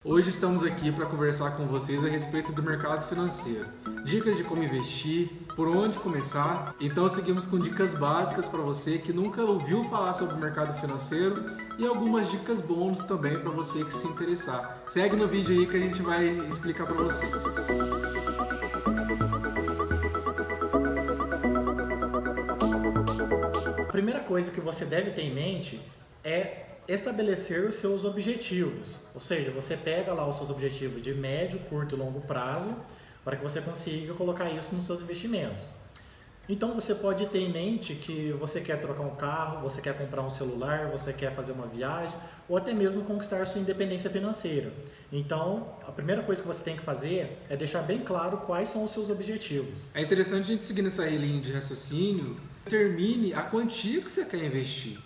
Hoje estamos aqui para conversar com vocês a respeito do mercado financeiro. Dicas de como investir, por onde começar. Então seguimos com dicas básicas para você que nunca ouviu falar sobre o mercado financeiro e algumas dicas bônus também para você que se interessar. Segue no vídeo aí que a gente vai explicar para você. A primeira coisa que você deve ter em mente é estabelecer os seus objetivos, ou seja, você pega lá os seus objetivos de médio, curto e longo prazo para que você consiga colocar isso nos seus investimentos. Então você pode ter em mente que você quer trocar um carro, você quer comprar um celular, você quer fazer uma viagem ou até mesmo conquistar sua independência financeira. Então a primeira coisa que você tem que fazer é deixar bem claro quais são os seus objetivos. É interessante a gente seguir nessa linha de raciocínio, determine a quantia que você quer investir.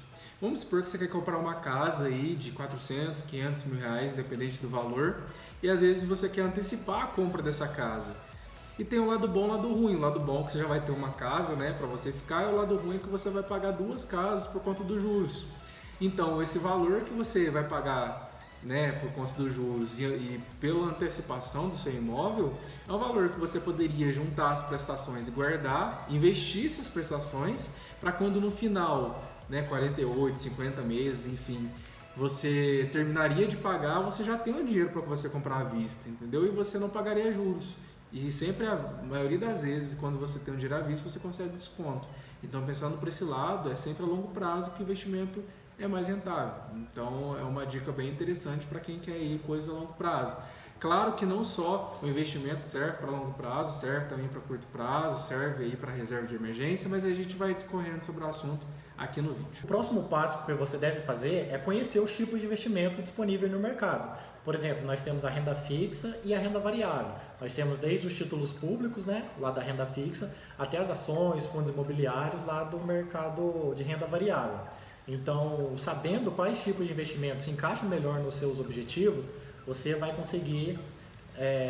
Vamos supor que você quer comprar uma casa aí de 400, 500 mil reais, independente do valor, e às vezes você quer antecipar a compra dessa casa. E tem o lado bom e o lado ruim. O lado bom é que você já vai ter uma casa, né, para você ficar, e o lado ruim é que você vai pagar duas casas por conta dos juros. Então, esse valor que você vai pagar, né, por conta dos juros e pela antecipação do seu imóvel, é um valor que você poderia juntar as prestações e guardar, investir essas prestações, para quando no final, né, 48, 50 meses, enfim, você terminaria de pagar, você já tem o dinheiro para você comprar à vista, entendeu? E você não pagaria juros. E sempre, a maioria das vezes, quando você tem um dinheiro à vista, você consegue desconto. Então, pensando por esse lado, é sempre a longo prazo que o investimento é mais rentável. Então, é uma dica bem interessante para quem quer ir coisas a longo prazo. Claro que não só o investimento serve para longo prazo, serve também para curto prazo, serve aí para reserva de emergência, mas a gente vai discorrendo sobre o assunto aqui no vídeo. O próximo passo que você deve fazer é conhecer os tipos de investimentos disponíveis no mercado. Por exemplo, nós temos a renda fixa e a renda variável. Nós temos desde os títulos públicos, né, lá da renda fixa, até as ações, fundos imobiliários lá do mercado de renda variável. Então, sabendo quais tipos de investimentos se encaixam melhor nos seus objetivos, você vai conseguir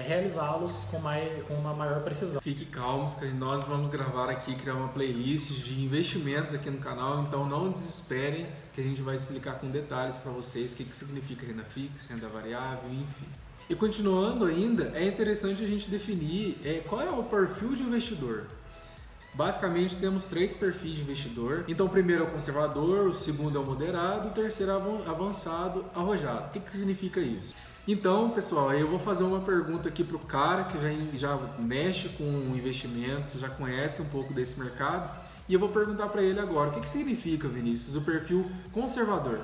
realizá-los com uma maior precisão. Fique calmos que nós vamos gravar aqui, criar uma playlist de investimentos aqui no canal, então não desesperem que a gente vai explicar com detalhes para vocês o que significa renda fixa, renda variável, enfim. E continuando ainda, é interessante a gente definir qual é o perfil de investidor. Basicamente temos três perfis de investidor. Então o primeiro é o conservador, o segundo é o moderado, o terceiro é o avançado, arrojado. O que significa isso? Então, pessoal, eu vou fazer uma pergunta aqui para o cara que já mexe com investimentos, já conhece um pouco desse mercado, e eu vou perguntar para ele agora, o que significa, Vinícius, o perfil conservador?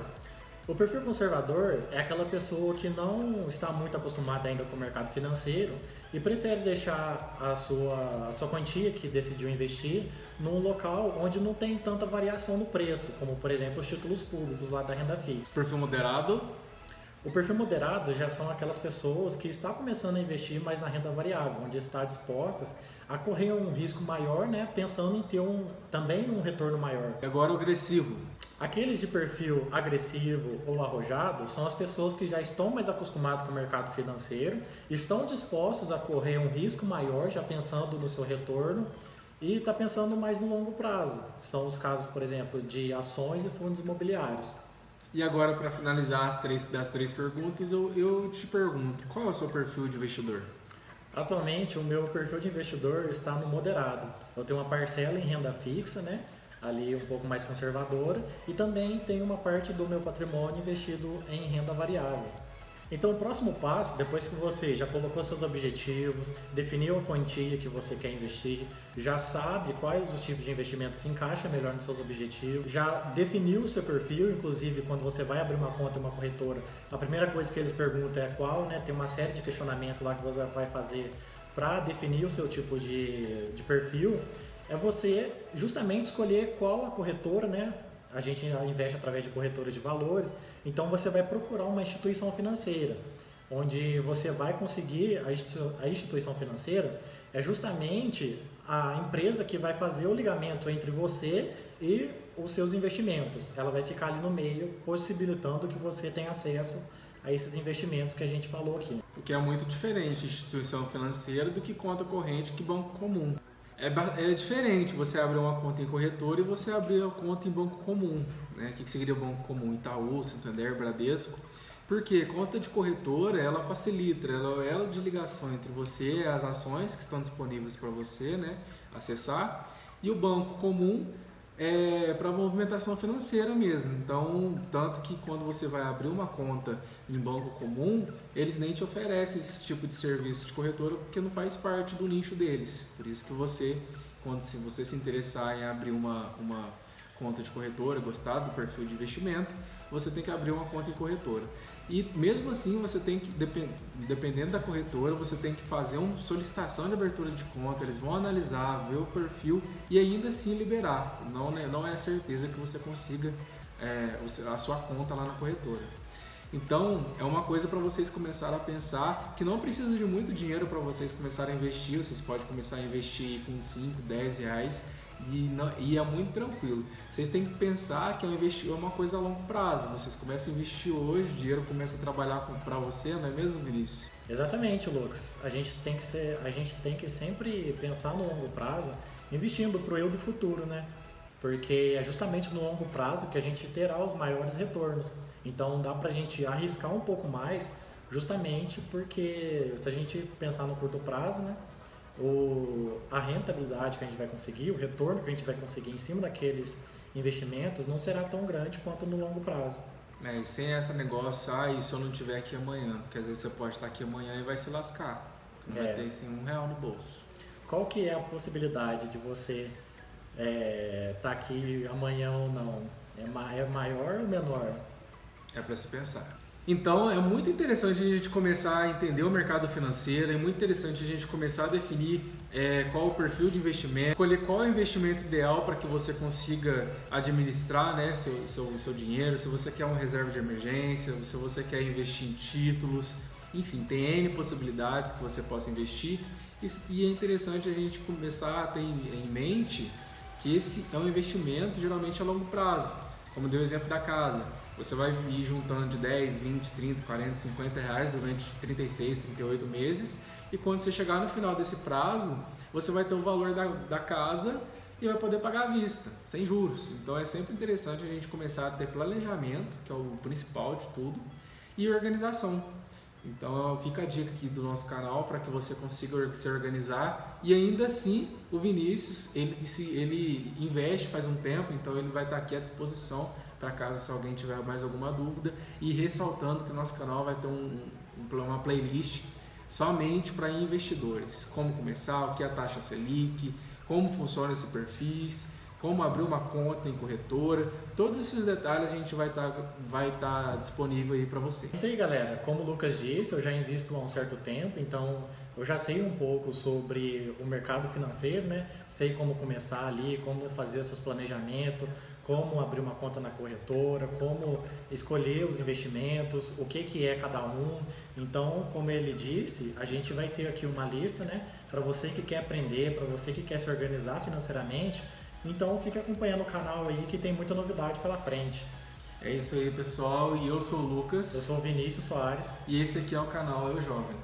O perfil conservador é aquela pessoa que não está muito acostumada ainda com o mercado financeiro e prefere deixar a sua quantia que decidiu investir num local onde não tem tanta variação no preço, como por exemplo os títulos públicos lá da renda fixa. Perfil moderado? O perfil moderado já são aquelas pessoas que estão começando a investir mais na renda variável, onde estão dispostas a correr um risco maior, né, pensando em ter também um retorno maior. E agora o agressivo. Aqueles de perfil agressivo ou arrojado são as pessoas que já estão mais acostumadas com o mercado financeiro, estão dispostos a correr um risco maior, já pensando no seu retorno, e está pensando mais no longo prazo. São os casos, por exemplo, de ações e fundos imobiliários. E agora, para finalizar das três perguntas, eu te pergunto, qual é o seu perfil de investidor? Atualmente, o meu perfil de investidor está no moderado. Eu tenho uma parcela em renda fixa, né? Ali um pouco mais conservadora, e também tenho uma parte do meu patrimônio investido em renda variável. Então o próximo passo, depois que você já colocou seus objetivos, definiu a quantia que você quer investir, já sabe quais os tipos de investimentos se encaixam melhor nos seus objetivos, já definiu o seu perfil, inclusive quando você vai abrir uma conta em uma corretora, a primeira coisa que eles perguntam é qual, né? Tem uma série de questionamentos lá que você vai fazer para definir o seu tipo de perfil, é você justamente escolher qual a corretora, né? A gente investe através de corretoras de valores, então você vai procurar uma instituição financeira, onde você vai conseguir, a instituição financeira é justamente a empresa que vai fazer o ligamento entre você e os seus investimentos. Ela vai ficar ali no meio, possibilitando que você tenha acesso a esses investimentos que a gente falou aqui. O que é muito diferente de instituição financeira do que conta corrente que banco comum. É diferente você abrir uma conta em corretora e você abrir uma conta em banco comum, né? O que seria banco comum? Itaú, Santander, Bradesco. Porque conta de corretora, ela facilita, ela é o elo de ligação entre você e as ações que estão disponíveis para você, né, acessar, e o banco comum é para movimentação financeira mesmo. Então, tanto que quando você vai abrir uma conta em banco comum, eles nem te oferecem esse tipo de serviço de corretora porque não faz parte do nicho deles. Por isso que você, se você se interessar em abrir uma conta de corretora, gostar do perfil de investimento, você tem que abrir uma conta em corretora. E mesmo assim, você tem que, dependendo da corretora, você tem que fazer uma solicitação de abertura de conta, eles vão analisar, ver o perfil e ainda assim liberar. Não é certeza que você consiga a sua conta lá na corretora. Então, é uma coisa para vocês começarem a pensar que não precisa de muito dinheiro para vocês começarem a investir. Vocês podem começar a investir com 5, 10 reais e é muito tranquilo. Vocês têm que pensar que é uma coisa a longo prazo. Vocês começam a investir hoje, o dinheiro começa a trabalhar para você, não é mesmo, Vinícius? Exatamente, Lucas. A gente tem que sempre pensar no longo prazo, investindo para o eu do futuro, né? Porque é justamente no longo prazo que a gente terá os maiores retornos. Então dá para a gente arriscar um pouco mais, justamente porque se a gente pensar no curto prazo, né? A rentabilidade que a gente vai conseguir, o retorno que a gente vai conseguir em cima daqueles investimentos não será tão grande quanto no longo prazo. E sem esse negócio, e se eu não estiver aqui amanhã? Porque às vezes você pode estar aqui amanhã e vai se lascar. Não vai ter assim, R$1 no bolso. Qual que é a possibilidade de você estar aqui amanhã ou não? É maior ou menor? É para se pensar. Então é muito interessante a gente começar a entender o mercado financeiro, é muito interessante a gente começar a definir qual o perfil de investimento, escolher qual é o investimento ideal para que você consiga administrar, né, seu dinheiro, se você quer uma reserva de emergência, se você quer investir em títulos, enfim, tem N possibilidades que você possa investir e é interessante a gente começar a ter em mente que esse é um investimento geralmente a longo prazo, como deu o exemplo da casa. Você vai ir juntando de 10, 20, 30, 40, 50 reais durante 36, 38 meses e quando você chegar no final desse prazo, você vai ter o valor da casa e vai poder pagar à vista, sem juros. Então é sempre interessante a gente começar a ter planejamento, que é o principal de tudo, e organização. Então fica a dica aqui do nosso canal para que você consiga se organizar e ainda assim o Vinícius, ele investe faz um tempo, então ele vai estar aqui à disposição para caso se alguém tiver mais alguma dúvida e ressaltando que o nosso canal vai ter uma playlist somente para investidores, como começar, o que é a taxa Selic, como funciona esse perfis, como abrir uma conta em corretora, todos esses detalhes a gente vai estar disponível aí para você. É isso aí, galera. Como o Lucas disse, eu já invisto há um certo tempo, então eu já sei um pouco sobre o mercado financeiro, né? Sei como começar ali, como fazer seus planejamentos, como abrir uma conta na corretora, como escolher os investimentos, o que é cada um. Então, como ele disse, a gente vai ter aqui uma lista, né? Para você que quer aprender, para você que quer se organizar financeiramente. Então fique acompanhando o canal aí que tem muita novidade pela frente. É isso aí, pessoal, e eu sou o Lucas. Eu sou o Vinícius Soares. E esse aqui é o canal Eu Jovem.